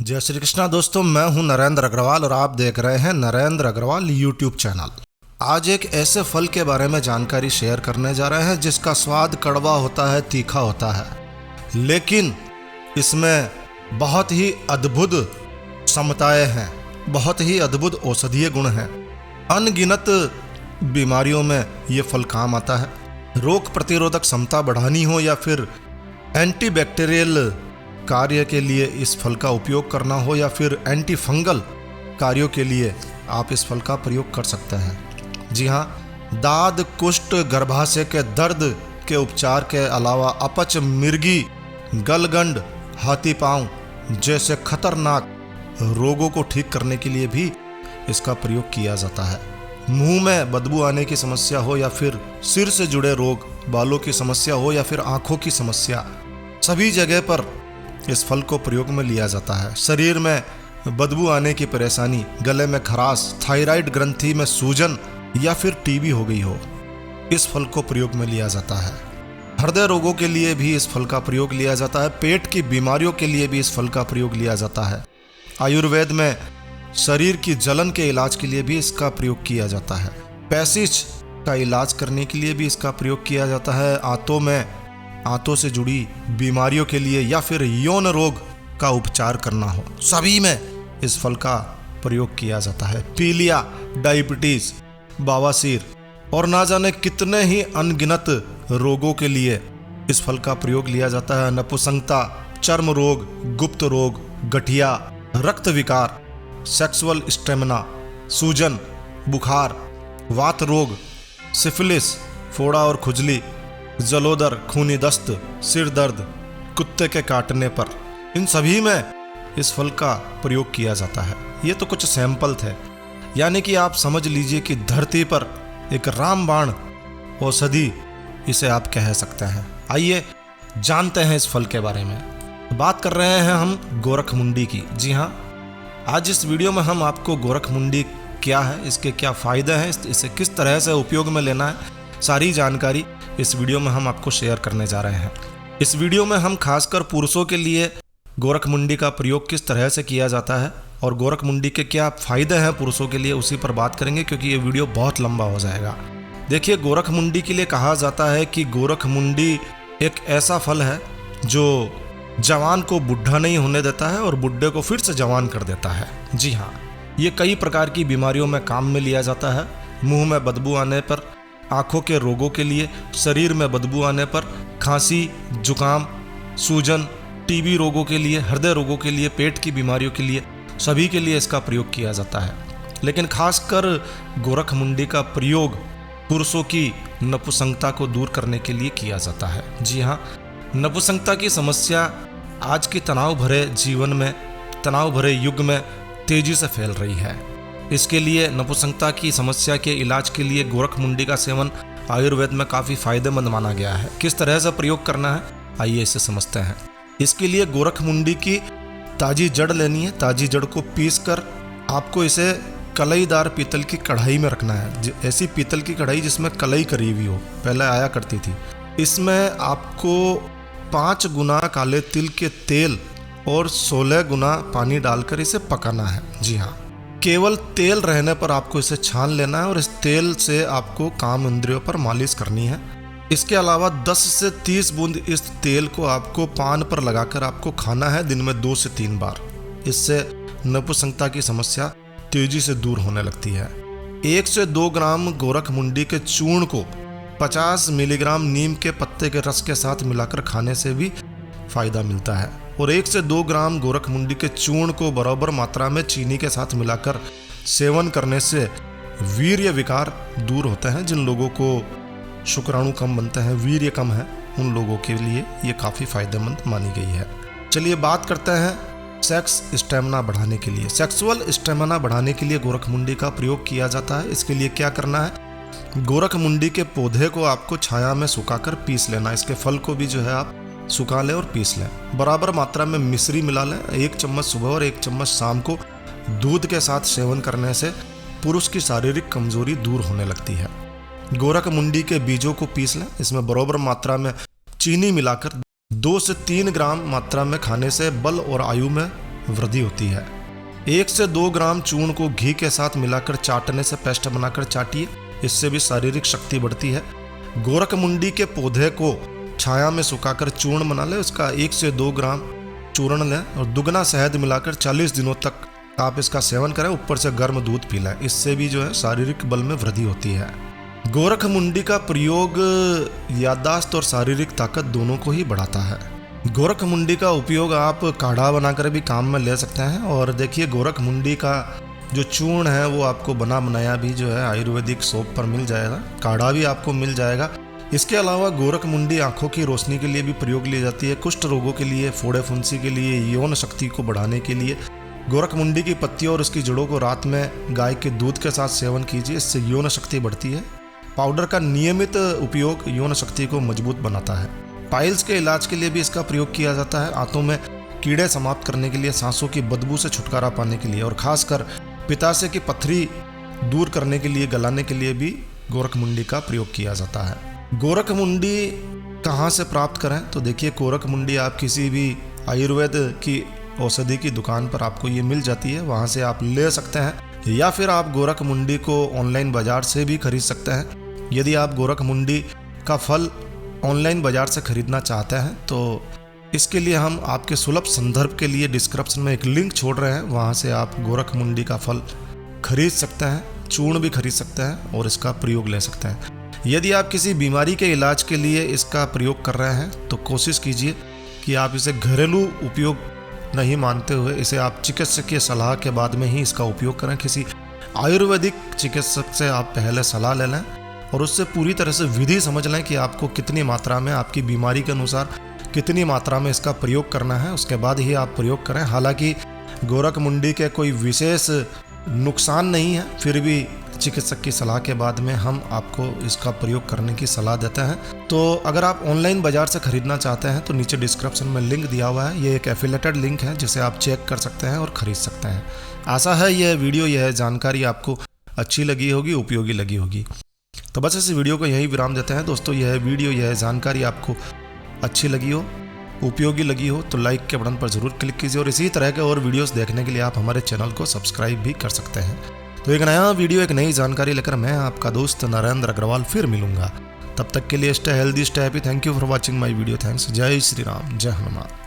जय श्री कृष्णा दोस्तों, मैं हूं नरेंद्र अग्रवाल और आप देख रहे हैं नरेंद्र अग्रवाल यूट्यूब चैनल। आज एक ऐसे फल के बारे में जानकारी शेयर करने जा रहे हैं जिसका स्वाद कड़वा होता है, तीखा होता है, लेकिन इसमें बहुत ही अद्भुत क्षमताएं हैं, बहुत ही अद्भुत औषधीय गुण हैं। अनगिनत बीमारियों में ये फल काम आता है। रोग प्रतिरोधक क्षमता बढ़ानी हो या फिर एंटीबैक्टीरियल कार्य के लिए इस फल का उपयोग करना हो या फिर एंटी फंगल कार्यों के लिए आप इस फल का प्रयोग कर सकते हैं। जी हाँ, दाद, कुष्ठ, गर्भाशय के दर्द के उपचार के अलावा अपच, मिर्गी, गलगंड, हाथी पांव जैसे खतरनाक रोगों को ठीक करने के लिए भी इसका प्रयोग किया जाता है। मुंह में बदबू आने की समस्या हो या फिर सिर से जुड़े रोग, बालों की समस्या हो या फिर आंखों की समस्या, सभी जगह पर इस फल को प्रयोग में लिया जाता है। शरीर में बदबू आने की परेशानी, गले में खराश, थायराइड ग्रंथि में सूजन या फिर टीबी हो गई हो, इस फल को प्रयोग में लिया जाता है। हृदय रोगों के लिए भी इस फल का प्रयोग लिया जाता है। पेट की बीमारियों के लिए भी इस फल का प्रयोग लिया जाता है। आयुर्वेद में शरीर की जलन के इलाज के लिए भी इसका प्रयोग किया जाता है। पैसिज का इलाज करने के लिए भी इसका प्रयोग किया जाता है। आंतों से जुड़ी बीमारियों के लिए या फिर यौन रोग का उपचार करना हो, सभी में इस फल का प्रयोग किया जाता है। पीलिया, डायबिटीज, बवासीर और ना जाने कितने ही अनगिनत रोगों के लिए इस फल का प्रयोग लिया जाता है। नपुंसकता, चर्म रोग, गुप्त रोग, गठिया, रक्त विकार, सेक्सुअल स्टेमिना, सूजन, बुखार, वात रोग, सिफिलिस, फोड़ा और खुजली, जलोदर, खूनी दस्त, सिर दर्द, कुत्ते के काटने पर, इन सभी में इस फल का प्रयोग किया जाता है। ये तो कुछ सैंपल थे, यानी कि आप समझ लीजिए कि धरती पर एक रामबाण औषधि इसे आप कह सकते हैं। आइए जानते हैं इस फल के बारे में। बात कर रहे हैं हम गोरखमुंडी की। जी हाँ, आज इस वीडियो में हम आपको गोरखमुंडी क्या है, इसके क्या फ़ायदे हैं, इसे किस तरह से उपयोग में लेना है, सारी जानकारी इस वीडियो में हम आपको शेयर करने जा रहे हैं। इस वीडियो में हम खासकर पुरुषों के लिए गोरखमुंडी का प्रयोग किस तरह से किया जाता है और गोरखमुंडी के क्या फ़ायदे हैं पुरुषों के लिए, उसी पर बात करेंगे, क्योंकि ये वीडियो बहुत लंबा हो जाएगा। देखिए, गोरखमुंडी के लिए कहा जाता है कि गोरखमुंडी एक ऐसा फल है जो जवान को बुढ़ा नहीं होने देता है और बुढ़े को फिर से जवान कर देता है। जी हाँ, ये कई प्रकार की बीमारियों में काम में लिया जाता है। मुंह में बदबू आने पर, आँखों के रोगों के लिए, शरीर में बदबू आने पर, खांसी, जुकाम, सूजन, टीबी रोगों के लिए, हृदय रोगों के लिए, पेट की बीमारियों के लिए, सभी के लिए इसका प्रयोग किया जाता है। लेकिन खासकर गोरखमुंडी का प्रयोग पुरुषों की नपुंसकता को दूर करने के लिए किया जाता है। जी हाँ, नपुंसकता की समस्या आज के तनाव भरे जीवन में, तनाव भरे युग में तेजी से फैल रही है। इसके लिए नपुंसकता की समस्या के इलाज के लिए गोरखमुंडी का सेवन आयुर्वेद में काफ़ी फायदेमंद माना गया है। किस तरह से प्रयोग करना है, आइए इसे समझते हैं। इसके लिए गोरखमुंडी की ताज़ी जड़ लेनी है। ताज़ी जड़ को पीसकर आपको इसे कलईदार पीतल की कढ़ाई में रखना है। ऐसी पीतल की कढ़ाई जिसमें कलई करी हुई हो, पहले आया करती थी। इसमें आपको 5 गुना काले तिल के तेल और 16 गुना पानी डालकर इसे पकाना है। जी हाँ, केवल तेल रहने पर आपको इसे छान लेना है और इस तेल से आपको काम इंद्रियों पर मालिश करनी है। इसके अलावा 10 से 30 बूंद इस तेल को आपको पान पर लगाकर आपको खाना है दिन में 2 से 3 बार। इससे नपुंसकता की समस्या तेजी से दूर होने लगती है। 1 से 2 ग्राम गोरखमुंडी के चूर्ण को 50 मिलीग्राम नीम के पत्ते के रस के साथ मिलाकर खाने से भी फायदा मिलता है। और 1 से 2 ग्राम गोरखमुंडी के चूर्ण को बराबर मात्रा में चीनी के साथ मिलाकर सेवन करने से वीर्य विकार दूर होते हैं। जिन लोगों को शुक्राणु कम बनते हैं, वीर्य कम है, उन लोगों के लिए ये काफ़ी फायदेमंद मानी गई है। चलिए बात करते हैं सेक्स स्टेमिना बढ़ाने के लिए। सेक्सुअल स्टेमिना बढ़ाने के लिए गोरखमुंडी का प्रयोग किया जाता है। इसके लिए क्या करना है, गोरखमुंडी के पौधे को आपको छाया में सुखाकर पीस लेना। इसके फल को भी जो है आप सुखा लें और पीस लें। बराबर मात्रा में मिश्री मिला लें। 1 चम्मच सुबह और 1 चम्मच शाम को दूध के साथ सेवन करने से पुरुष की शारीरिक कमजोरी दूर होने लगती है। गोरखमुंडी के बीजों को पीस लें। इसमें बराबर मात्रा में चीनी मिलाकर 2 से 3 ग्राम मात्रा में खाने से बल और आयु में वृद्धि होती है। 1 से 2 ग्राम चूर्ण को घी के साथ मिलाकर चाटने से पेस्ट बनाकर चाटिए, इससे भी शारीरिक शक्ति बढ़ती है। गोरखमुंडी के पौधे को छाया में सुखाकर चूर्ण बना ले, उसका 1 से 2 ग्राम चूर्ण लें और दुगना शहद मिलाकर 40 दिनों तक आप इसका सेवन करें, ऊपर से गर्म दूध पी लें, इससे भी जो है शारीरिक बल में वृद्धि होती है। गोरखमुंडी का प्रयोग याददाश्त और शारीरिक ताकत दोनों को ही बढ़ाता है। गोरखमुंडी का उपयोग आप काढ़ा बनाकर भी काम में ले सकते हैं। और देखिए गोरखमुंडी का जो चूर्ण है वो आपको बना बनाया भी जो है आयुर्वेदिक शॉप पर मिल जाएगा, काढ़ा भी आपको मिल जाएगा। इसके अलावा गोरखमुंडी आंखों की रोशनी के लिए भी प्रयोग ली जाती है, कुष्ठ रोगों के लिए, फोड़े फुंसी के लिए, यौन शक्ति को बढ़ाने के लिए। गोरखमुंडी की पत्तियों और उसकी जड़ों को रात में गाय के दूध के साथ सेवन कीजिए, इससे यौन शक्ति बढ़ती है। पाउडर का नियमित उपयोग यौन शक्ति को मजबूत बनाता है। पाइल्स के इलाज के लिए भी इसका प्रयोग किया जाता है, आंतों में कीड़े समाप्त करने के लिए, सांसों की बदबू से छुटकारा पाने के लिए और खासकर पित्ताशय की पथरी दूर करने के लिए, गलाने के लिए भी गोरखमुंडी का प्रयोग किया जाता है। गोरखमुंडी कहाँ से प्राप्त करें? तो देखिए गोरखमुंडी आप किसी भी आयुर्वेद की औषधि की दुकान पर आपको ये मिल जाती है, वहाँ से आप ले सकते हैं, या फिर आप गोरखमुंडी को ऑनलाइन बाजार से भी खरीद सकते हैं। यदि आप गोरखमुंडी का फल ऑनलाइन बाजार से खरीदना चाहते हैं तो इसके लिए हम आपके सुलभ संदर्भ के लिए डिस्क्रिप्शन में एक लिंक छोड़ रहे हैं, वहाँ से आप गोरखमुंडी का फल खरीद सकते हैं, चूर्ण भी खरीद सकते हैं और इसका प्रयोग ले सकते हैं। यदि आप किसी बीमारी के इलाज के लिए इसका प्रयोग कर रहे हैं तो कोशिश कीजिए कि आप इसे घरेलू उपयोग नहीं मानते हुए इसे आप चिकित्सकीय सलाह के बाद में ही इसका उपयोग करें। किसी आयुर्वेदिक चिकित्सक से आप पहले सलाह ले लें और उससे पूरी तरह से विधि समझ लें कि आपको कितनी मात्रा में, आपकी बीमारी के अनुसार कितनी मात्रा में इसका प्रयोग करना है, उसके बाद ही आप प्रयोग करें। हालांकि गोरखमुंडी के कोई विशेष नुकसान नहीं है, फिर भी चिकित्सक की सलाह के बाद में हम आपको इसका प्रयोग करने की सलाह देते हैं। तो अगर आप ऑनलाइन बाजार से खरीदना चाहते हैं तो नीचे डिस्क्रिप्शन में लिंक दिया हुआ है, ये एक एफिलेटेड लिंक है जिसे आप चेक कर सकते हैं और खरीद सकते हैं। आशा है यह वीडियो, यह जानकारी आपको अच्छी लगी होगी, उपयोगी लगी होगी। तो बस इस वीडियो को यहीं विराम देते हैं दोस्तों। यह वीडियो, यह जानकारी आपको अच्छी लगी हो, उपयोगी लगी हो तो लाइक के बटन पर जरूर क्लिक कीजिए और इसी तरह के और वीडियोस देखने के लिए आप हमारे चैनल को सब्सक्राइब भी कर सकते हैं। तो एक नया वीडियो, एक नई जानकारी लेकर मैं आपका दोस्त नरेंद्र अग्रवाल फिर मिलूंगा। तब तक के लिए stay healthy, stay happy. Thank you for watching my video. Thanks. जय श्री राम, जय हनुमान।